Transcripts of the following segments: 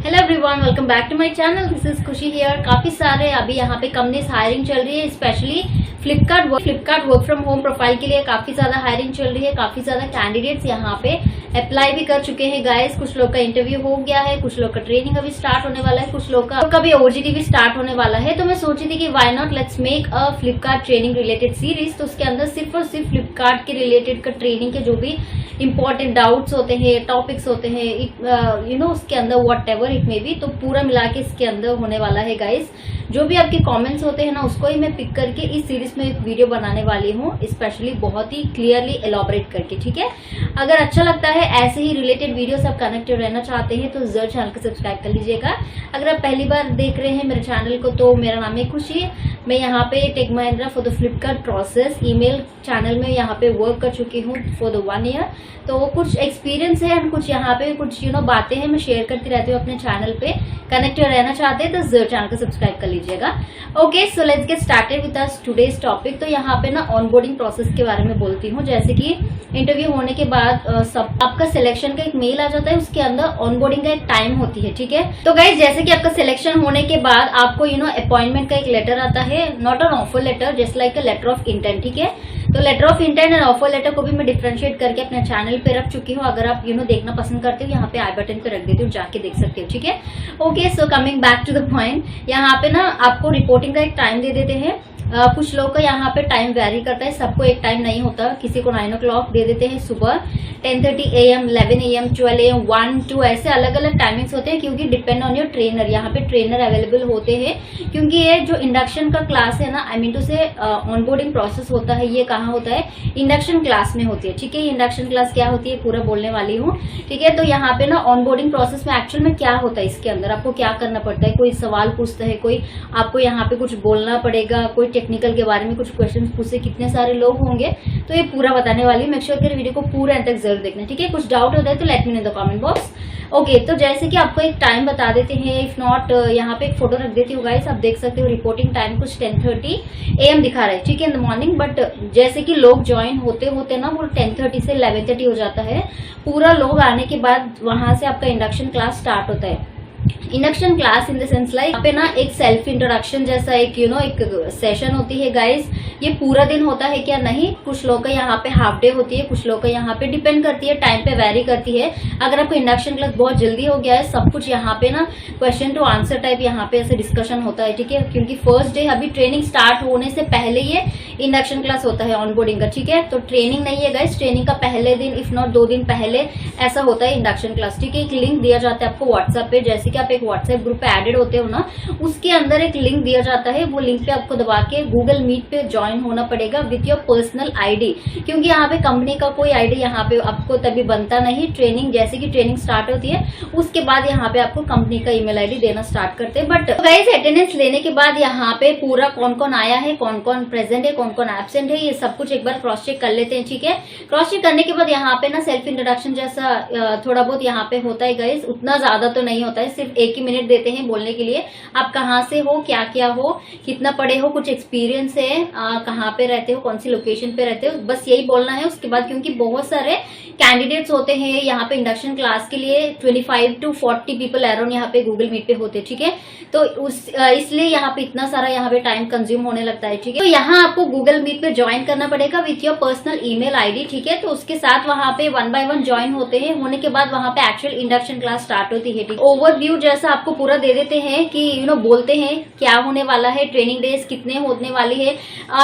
Hello everyone, welcome back to my channel. This is Khushi here. काफी सारे अभी यहाँ पे कंपनीज हायरिंग चल रही है, specially Flipkart work from home profile के लिए काफी ज्यादा हायरिंग चल रही है। काफी ज्यादा कैंडिडेट्स यहाँ पे अप्लाई भी कर चुके हैं गाइस। कुछ लोग का इंटरव्यू हो गया है, कुछ लोग का ट्रेनिंग अभी स्टार्ट होने वाला है, कुछ लोग का भी ओजीटी भी स्टार्ट होने वाला है। तो मैं सोची थी कि why not let's make a Flipkart training related series. तो उसके अंदर सिर्फ और सिर्फ फ्लिपकार्ट के रिलेटेड का ट्रेनिंग के जो भी इंपॉर्टेंट डाउट्स होते हैं, टॉपिक्स होते हैं, उसके अंदर what ever it may be, तो पूरा मिला के इसके अंदर होने वाला है गाइस। जो भी आपके कमेंट्स होते हैं ना, उसको ही मैं पिक करके इस सीरीज में एक वीडियो बनाने वाली हूँ, स्पेशली बहुत ही क्लियरली एलॉबरेट करके। ठीक है, अगर अच्छा लगता है ऐसे ही रिलेटेड वीडियो आप कनेक्टेड रहना चाहते हैं तो जरूर चैनल को सब्सक्राइब कर लीजिएगा। अगर आप पहली बार देख रहे हैं मेरे चैनल को तो मेरा नाम है खुशी। मैं यहाँ पे Tech Mahindra for the Flipkart process email channel में यहाँ पे वर्क कर चुकी हूँ फॉर द 1 ईयर। तो कुछ एक्सपीरियंस है एंड कुछ यहाँ पे कुछ बातें हैं मैं शेयर करती रहती हूँ अपने चैनल पे। कनेक्टेड रहना चाहते हैं तो जरूर चैनल को सब्सक्राइब कर लीजिएगा। Okay, so let's get started with our today's topic. तो यहाँ पे ना ऑनबोर्डिंग प्रोसेस के बारे में बोलती हूँ। जैसे कि इंटरव्यू होने के बाद सब आपका सिलेक्शन का एक मेल आ जाता है, उसके अंदर ऑनबोर्डिंग का एक टाइम होती है। ठीक है, तो गाइस जैसे कि आपका सिलेक्शन होने के बाद आपको अपॉइंटमेंट का एक लेटर आता है, not an offer letter, just like a letter of intent. ठीक है, तो letter of intent and offer letter को भी मैं डिफरेंशिएट करके अपने चैनल पे रख चुकी हूँ। अगर आप देखना पसंद करते हो, यहाँ पे आई बटन पे रख देती हूँ, जाके देख सकते हो। ठीक है, okay, so coming back to the point, यहाँ पे ना आपको रिपोर्टिंग का एक टाइम दे देते हैं। कुछ लोग का यहाँ पे टाइम वेरी करता है, सबको एक टाइम नहीं होता। किसी को 9 o'clock दे देते हैं सुबह, 10:30 AM, 11 AM, 12 AM, 1, 2 ऐसे अलग अलग टाइमिंग्स होते हैं, क्योंकि डिपेंड ऑन योर ट्रेनर। यहाँ पे ट्रेनर अवेलेबल होते हैं, क्योंकि ये जो इंडक्शन का क्लास है ना, आई मीन टू से ऑनबोर्डिंग प्रोसेस होता है, ये कहाँ होता है? इंडक्शन क्लास में होती है। ठीक है, इंडक्शन क्लास क्या होती है पूरा बोलने वाली हूँ। ठीक है, तो यहाँ पे ना ऑनबोर्डिंग प्रोसेस में एक्चुअल में क्या होता है, इसके अंदर आपको क्या करना पड़ता है। कोई सवाल पूछता है, कोई आपको यहाँ पे कुछ बोलना पड़ेगा, कोई टेक्निकल के बारे में कुछ क्वेश्चन पूछे, कितने सारे लोग होंगे, तो ये पूरा बताने वाली हूँ। मेक श्योर कि वीडियो को पूरा अंत तक जरूर देखना। ठीक है, कुछ डाउट होता है तो let me know in the comment box. Okay, तो जैसे कि आपको एक टाइम बता देते हैं, इफ नॉट यहाँ पे एक फोटो रख देती हूँ गाइस, आप देख सकते हो। रिपोर्टिंग टाइम कुछ 10:30 AM दिखा रहा है, ठीक है, इन द मॉर्निंग। बट जैसे कि लोग ज्वाइन होते होते ना वो 10:30 से 11:30 हो जाता है। पूरा लोग आने के बाद वहां से आपका इंडक्शन क्लास स्टार्ट होता है। Induction class in the sense like यहाँ पे ना एक सेल्फ इंट्रोडक्शन जैसा एक एक सेशन होती है गाइस। ये पूरा दिन होता है क्या? नहीं, कुछ लोग का यहाँ पे हाफ डे होती है, कुछ लोग का यहाँ पे डिपेंड करती है, टाइम पे वेरी करती है। अगर आपको इंडक्शन क्लास बहुत जल्दी हो गया है, सब कुछ यहाँ पे ना क्वेश्चन टू आंसर टाइप यहाँ पे ऐसे डिस्कशन होता है। ठीक है, क्योंकि फर्स्ट डे अभी ट्रेनिंग स्टार्ट होने से पहले ये इंडक्शन क्लास होता है ऑनबोर्डिंग का। ठीक है, तो ट्रेनिंग नहीं है गाइस, ट्रेनिंग का पहले दिन इफ नॉट 2 दिन पहले ऐसा होता है इंडक्शन क्लास। ठीक है, एक लिंक दिया जाता है आपको व्हाट्सएप पे। जैसे कि आप एक व्हाट्सएप ग्रुप पे एडेड होते हो ना, उसके अंदर एक लिंक दिया जाता है। वो लिंक पे आपको दबा के गूगल मीट पे ज्वाइन होना पड़ेगा विथ योर पर्सनल आईडी, क्योंकि यहाँ पे कंपनी का कोई आईडी यहाँ पे आपको तभी बनता नहीं। ट्रेनिंग जैसे कि ट्रेनिंग स्टार्ट होती है उसके बाद यहाँ पे आपको कंपनी का ईमेल आईडी देना स्टार्ट करते हैं। बट गाइस अटेंडेंस लेने के बाद यहाँ पे पूरा कौन कौन आया है, कौन कौन प्रेजेंट है, कौन कौन एब्सेंट है, ये सब कुछ एक बार क्रॉस चेक कर लेते हैं। ठीक है, क्रॉस चेक करने के बाद यहाँ पे ना सेल्फ इंट्रोडक्शन जैसा थोड़ा बहुत यहाँ पे होता है गाइस, उतना ज्यादा तो नहीं होता है, सिर्फ 1 ही मिनट देते हैं बोलने के लिए। आप कहाँ से हो, क्या क्या हो, कितना पढ़े हो, कुछ एक्सपीरियंस है, कहाँ पे रहते हो, कौन सी लोकेशन पे रहते हो, बस यही बोलना है। उसके बाद क्योंकि बहुत सारे कैंडिडेट्स होते हैं यहाँ पे इंडक्शन क्लास के लिए, 25 to 40 पीपल अराउंड यहाँ पे गूगल मीट पे होते हैं। ठीक है, तो इसलिए यहाँ पे इतना सारा यहाँ पे टाइम कंज्यूम होने लगता है। ठीक है, तो यहाँ आपको गूगल मीट पे ज्वाइन करना पड़ेगा with your personal email ID. ठीक है, तो उसके साथ वहाँ पे 1 by 1 ज्वाइन होते हैं। होने के बाद वहाँ पे एक्चुअल इंडक्शन क्लास स्टार्ट होती है। ठीक, ओवरव्यू जैसा आपको पूरा दे देते हैं कि बोलते हैं क्या होने वाला है, ट्रेनिंग डेज कितने होने वाली है,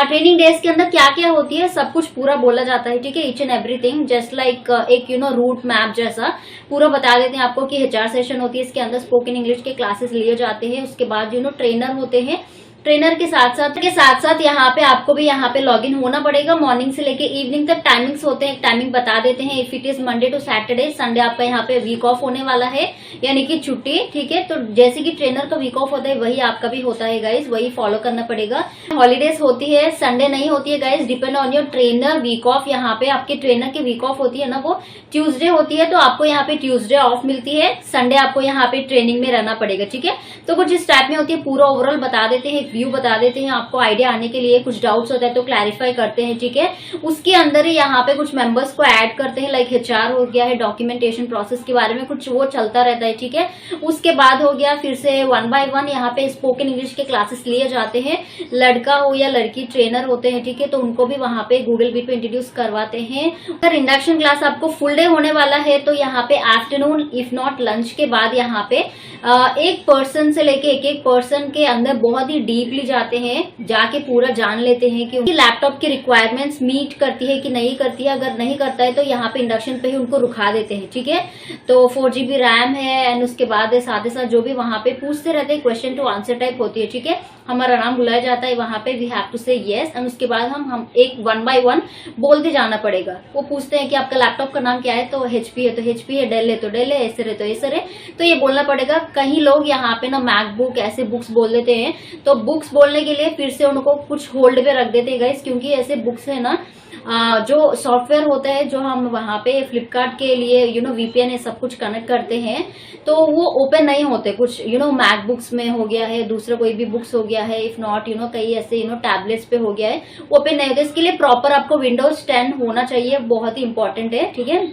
ट्रेनिंग डेज के अंदर क्या क्या होती है, सब कुछ पूरा बोला जाता है। ठीक है, each and everything just like एक रूट मैप जैसा पूरा बता देते हैं आपको कि HR सेशन होती है, इसके अंदर स्पोकन इंग्लिश के क्लासेस लिए जाते हैं। उसके बाद ट्रेनर होते हैं, ट्रेनर के साथ साथ यहाँ पे आपको भी यहाँ पे लॉग इन होना पड़ेगा। मॉर्निंग से लेके इवनिंग तक टाइमिंग्स होते हैं, टाइमिंग बता देते हैं। If it is Monday to Saturday, Sunday आपका यहाँ पे वीक ऑफ होने वाला है, यानी कि छुट्टी। ठीक है, तो जैसे कि ट्रेनर का वीक ऑफ होता है वही आपका भी होता है गाइज, वही फॉलो करना पड़ेगा। हॉलीडेज होती है, संडे नहीं होती है guys, depend on your trainer week off. यहाँ पे आपके ट्रेनर की वीक ऑफ होती है ना, वो ट्यूजडे होती है, तो आपको यहाँ पे ट्यूजडे ऑफ मिलती है। संडे आपको यहाँ पे ट्रेनिंग में रहना पड़ेगा। ठीक है, तो कुछ इस टाइप में होती है, पूरा ओवरऑल बता देते हैं एक व्यू बता देते हैं आपको आइडिया आने के लिए, कुछ डाउट्स होता है तो क्लैरिफाई करते हैं, ठीक है। उसके अंदर ही यहाँ पे कुछ मेंबर्स को ऐड करते हैं, लाइक HR हो गया है, डॉक्यूमेंटेशन प्रोसेस के बारे में कुछ वो चलता रहता है, ठीक है। उसके बाद हो गया फिर से 1 by 1 यहाँ पे स्पोकन इंग्लिश के क्लासेस लिए जाते हैं, लड़का हो या लड़की ट्रेनर होते हैं, ठीक है, तो उनको भी वहां पे गूगल मीट पे इंट्रोड्यूस करवाते हैं। अगर इंडक्शन क्लास आपको फुल डे होने वाला है तो यहाँ पे आफ्टरनून इफ नॉट लंच के बाद यहाँ पे एक पर्सन से लेके एक पर्सन के अंदर बहुत ही डीपली जाते हैं, जाके पूरा जान लेते हैं कि लैपटॉप की रिक्वायरमेंट्स मीट करती है कि नहीं करती है। अगर नहीं करता है तो यहाँ पे इंडक्शन पे ही उनको रुका देते हैं, ठीक है। तो 4 GB रैम है एंड उसके बाद साथ ही साथ जो भी वहां पे पूछते रहते हैं क्वेश्चन टू आंसर टाइप होती है, ठीक है। हमारा नाम बुलाया जाता है वहां पे, वी हैव टू से यस एंड उसके बाद हम एक 1 by 1 बोलते जाना पड़ेगा। वो पूछते हैं कि आपका लैपटॉप का नाम क्या है, तो HP है तो HP है, डेल है तो डेल है, एसर है तो एसर है, तो ये बोलना पड़ेगा। कहीं लोग यहाँ पे ना मैकबुक ऐसे बुक्स बोल देते हैं, तो बुक्स बोलने के लिए फिर से उनको कुछ होल्ड पे रख देते हैं गाइस, क्योंकि ऐसे बुक्स है ना जो सॉफ्टवेयर होता है जो हम वहां पे फ्लिपकार्ट के लिए VPN ये सब कुछ कनेक्ट करते हैं, तो वो ओपन नहीं होते। कुछ मैकबुक्स में हो गया है, दूसरा कोई भी बुक्स हो गया है, इफ नॉट कई ऐसे टैबलेट्स पे हो गया है, ओपन नहीं होते। इसके लिए प्रॉपर आपको विंडोज 10 होना चाहिए, बहुत ही इंपॉर्टेंट है, ठीक है।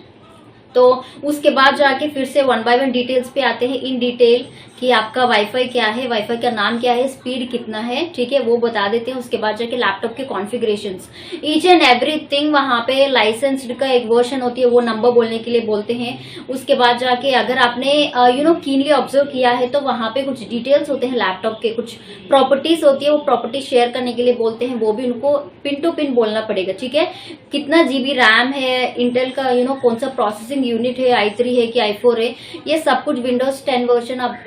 तो उसके बाद जाके फिर से 1 by 1 डिटेल्स पे आते हैं, इन डिटेल कि आपका वाईफाई क्या है, वाईफाई का नाम क्या है, स्पीड कितना है, ठीक है, वो बता देते हैं। उसके बाद जाके लैपटॉप के कॉन्फ़िगरेशंस, ईच एंड एवरीथिंग वहां पे लाइसेंस्ड का एक वर्जन होती है, वो नंबर बोलने के लिए बोलते हैं। उसके बाद जाके अगर आपने कीनली ऑब्जर्व किया है तो वहां पे कुछ डिटेल्स होते हैं लैपटॉप के, कुछ प्रॉपर्टीज होती है, वो प्रॉपर्टी शेयर करने के लिए बोलते हैं, वो भी उनको पिन टू पिन बोलना पड़ेगा, ठीक है। कितना GB रैम है, इंटेल का कौन सा प्रोसेसिंग यूनिट है, i3 है कि i4 है, ये सब कुछ विंडोज 10 वर्जन आप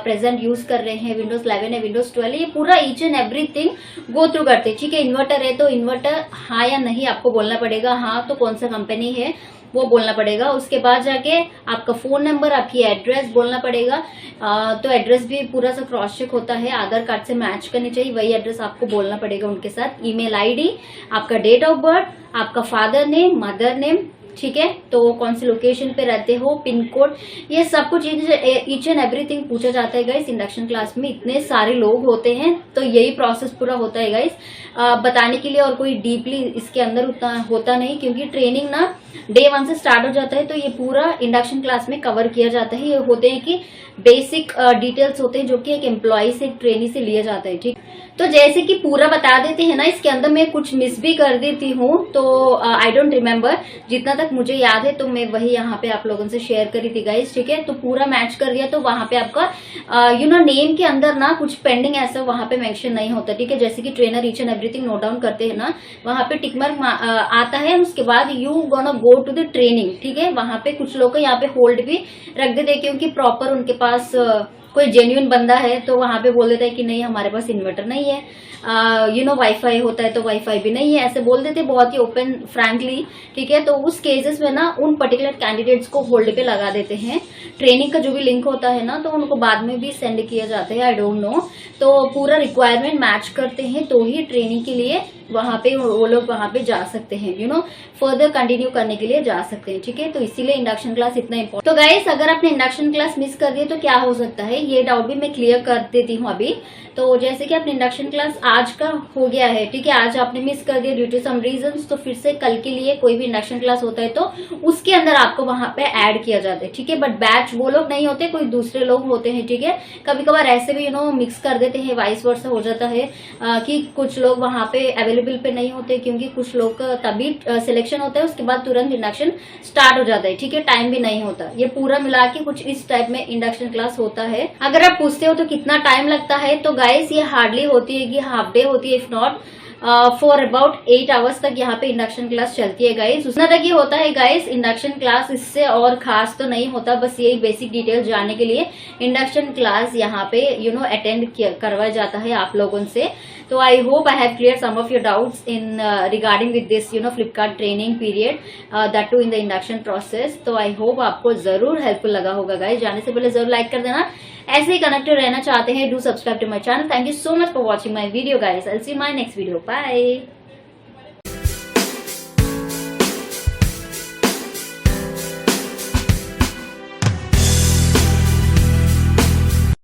प्रेजेंट यूज कर रहे हैं, विंडोज 11 है, विंडोज 12 है, ये पूरा each and everything go through करते हैं, ठीक है। इन्वर्टर है तो इन्वर्टर हाँ या नहीं आपको बोलना पड़ेगा, हाँ तो कौन सा कंपनी है वो बोलना पड़ेगा। उसके बाद जाके आपका फोन नंबर, आपकी एड्रेस बोलना पड़ेगा, तो एड्रेस भी पूरा सा क्रॉस चेक होता है, आधार कार्ड से मैच करनी चाहिए, वही एड्रेस आपको बोलना पड़ेगा उनके साथ। ईमेल ID, आपका डेट ऑफ बर्थ, आपका फादर नेम, मदर नेम, ठीक है, तो कौन सी लोकेशन पे रहते हो, पिन कोड, ये सब कुछ ईच एंड एवरीथिंग पूछा जाता है गाइस। इंडक्शन क्लास में इतने सारे लोग होते हैं तो यही प्रोसेस पूरा होता है गाइस, बताने के लिए, और कोई डीपली इसके अंदर उतना होता नहीं, क्योंकि ट्रेनिंग ना डे 1 से स्टार्ट हो जाता है, तो ये पूरा इंडक्शन क्लास में कवर किया जाता है। ये होते हैं कि बेसिक डिटेल्स होते हैं जो कि एक एम्प्लॉय से, एक ट्रेनी से लिया जाता है, ठीक। तो जैसे कि पूरा बता देते हैं ना, इसके अंदर मैं कुछ मिस भी कर देती हूँ, तो आई डोंट रिमेम्बर, जितना तक मुझे याद है तो मैं वही यहाँ पे आप लोगों से शेयर करी थी गाइस, ठीक है। तो पूरा मैच कर दिया, तो वहां पे आपका नेम के अंदर ना कुछ पेंडिंग ऐसा वहां पे मेंशन नहीं होता, ठीक है। जैसे कि trainer each and everything note down करते हैं ना, वहां पे टिक मार्क आता है, उसके बाद you gonna go to the training, ठीक है। वहां पे कुछ लोग यहाँ पे होल्ड भी रख देते हैं, क्योंकि प्रॉपर उनके पास कोई जेन्युइन बंदा है तो वहां पे बोल देता है कि नहीं हमारे पास इन्वर्टर नहीं है, वाईफाई होता है तो वाईफाई भी नहीं है, ऐसे बोल देते बहुत ही ओपन फ्रैंकली, ठीक है। तो उस केसेस में ना उन पर्टिकुलर कैंडिडेट्स को होल्ड पे लगा देते हैं। ट्रेनिंग का जो भी लिंक होता है ना, तो उनको बाद में भी सेंड किया जाता है, आई डोंट नो। तो पूरा रिक्वायरमेंट मैच करते हैं तो ही ट्रेनिंग के लिए वहां पे वो लोग वहां पे जा सकते हैं, फर्दर कंटिन्यू करने के लिए जा सकते हैं, ठीक है। तो इसीलिए इंडक्शन क्लास इतना इम्पोर्टेंट। तो गाइस, अगर आपने इंडक्शन क्लास मिस कर दिए तो क्या हो सकता है, ये डाउट भी मैं क्लियर कर देती हूँ अभी। तो जैसे कि आपने इंडक्शन क्लास आज का हो गया है, ठीक है, आज आपने मिस कर दिया ड्यू टू सम रीजंस, तो फिर से कल के लिए कोई भी इंडक्शन क्लास होता है तो उसके अंदर आपको वहां पे ऐड किया जाता है, ठीक है। बट बैच वो लोग नहीं होते, कोई दूसरे लोग होते हैं, ठीक है। कभी कभार ऐसे भी मिक्स कर देते हैं, वाइस वर्सा हो जाता है कि कुछ लोग वहां पे अवेलेबल पे नहीं होते, क्योंकि कुछ लोग का तभी सिलेक्शन होता है, उसके बाद तुरंत इंडक्शन स्टार्ट हो जाता है, ठीक है, टाइम भी नहीं होता। ये पूरा मिला के कुछ इस टाइप में इंडक्शन क्लास होता है। अगर आप पूछते हो तो कितना टाइम लगता है, तो गाइस ये हार्डली होती है कि हाफ डे होती है, if not for about 8 hours तक यहाँ पे इंडक्शन क्लास चलती है गाइस। उतना तक ये होता है गाइस इंडक्शन क्लास, इससे और खास तो नहीं होता, बस यही बेसिक डिटेल्स जानने के लिए इंडक्शन क्लास यहाँ पे अटेंड करवाया जाता है आप लोगों से। तो I hope I have clear some of your doubts in regarding with this Flipkart training period, that too in the induction process. तो आई होप आपको जरूर हेल्पफुल लगा होगा गाइस। जाने से पहले जरूर लाइक कर देना, ऐसे ही कनेक्टेड रहना चाहते हैं, do subscribe to my channel. Thank you so much for watching my video guys. I will see you my next video, bye.